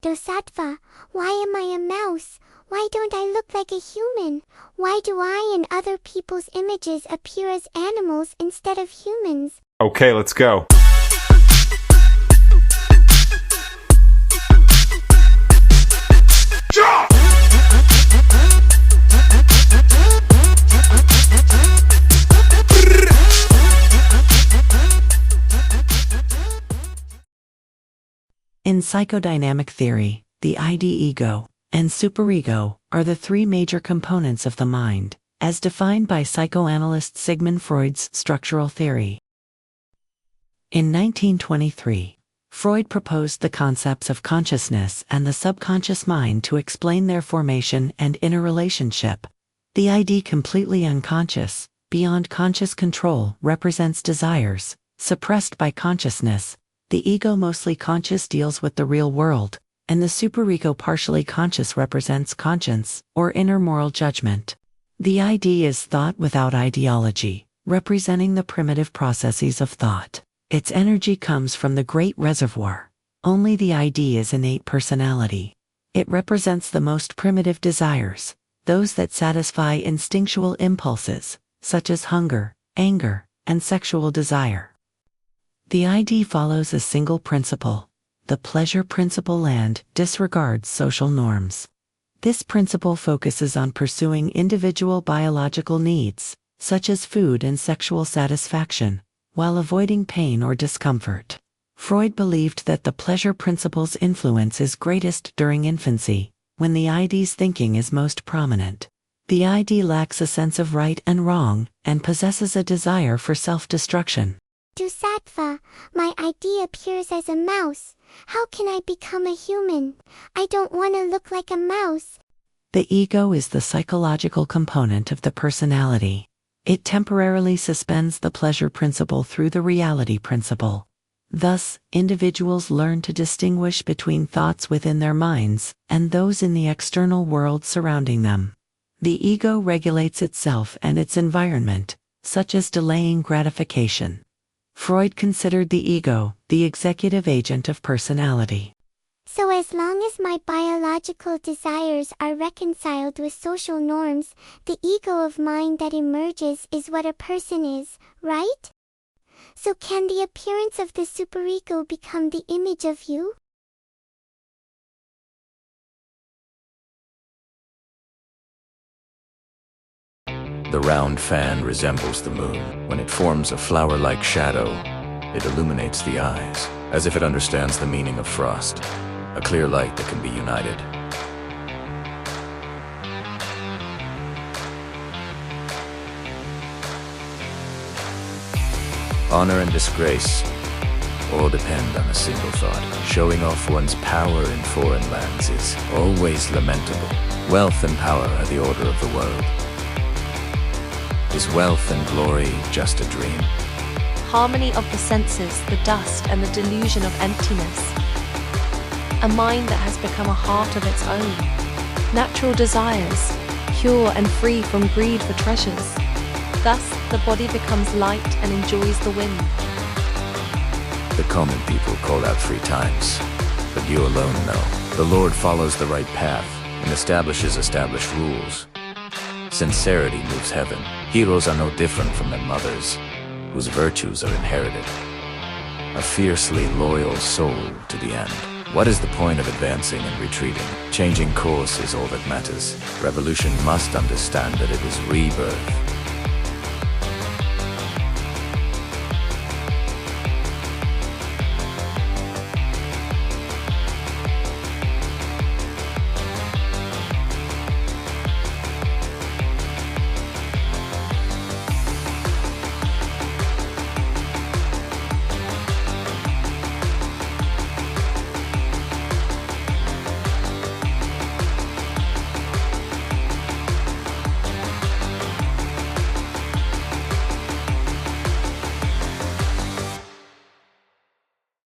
Dosattva, why am I a mouse? Why don't I look like a human? Why do I and other people's images appear as animals instead of humans? Okay, let's go. In psychodynamic theory, the ID ego and superego are the three major components of the mind, as defined by psychoanalyst Sigmund Freud's structural theory. In 1923, Freud proposed the concepts of consciousness and the subconscious mind to explain their formation and interrelationship. The ID completely unconscious, beyond conscious control, represents desires, suppressed by consciousness. The ego mostly conscious deals with the real world, and the superego partially conscious represents conscience, or inner moral judgment. The ID is thought without ideology, representing the primitive processes of thought. Its energy comes from the great reservoir. Only the ID is innate personality. It represents the most primitive desires, those that satisfy instinctual impulses, such as hunger, anger, and sexual desire. The ID follows a single principle, the pleasure principle, and disregards social norms. This principle focuses on pursuing individual biological needs, such as food and sexual satisfaction, while avoiding pain or discomfort. Freud believed that the pleasure principle's influence is greatest during infancy, when the ID's thinking is most prominent. The ID lacks a sense of right and wrong, and possesses a desire for self-destruction. Dosattva, my ID appears as a mouse. How can I become a human? I don't want to look like a mouse. The ego is the psychological component of the personality. It temporarily suspends the pleasure principle through the reality principle. Thus, individuals learn to distinguish between thoughts within their minds and those in the external world surrounding them. The ego regulates itself and its environment, such as delaying gratification. Freud considered the ego the executive agent of personality. So as long as my biological desires are reconciled with social norms, the ego of mind that emerges is what a person is, right? So can the appearance of the superego become the image of you? The round fan resembles the moon. When it forms a flower-like shadow, it illuminates the eyes, as if it understands the meaning of frost, a clear light that can be united. Honor and disgrace all depend on a single thought. Showing off one's power in foreign lands is always lamentable. Wealth and power are the order of the world. Is wealth and glory just a dream? Harmony of the senses, the dust and the delusion of emptiness. A mind that has become a heart of its own. Natural desires, pure and free from greed for treasures. Thus, the body becomes light and enjoys the wind. The common people call out 3 times, but you alone know. The Lord follows the right path and establishes established rules. Sincerity moves heaven. Heroes are no different from their mothers, whose virtues are inherited. A fiercely loyal soul to the end. What is the point of advancing and retreating? Changing course is all that matters. Revolution must understand that it is rebirth.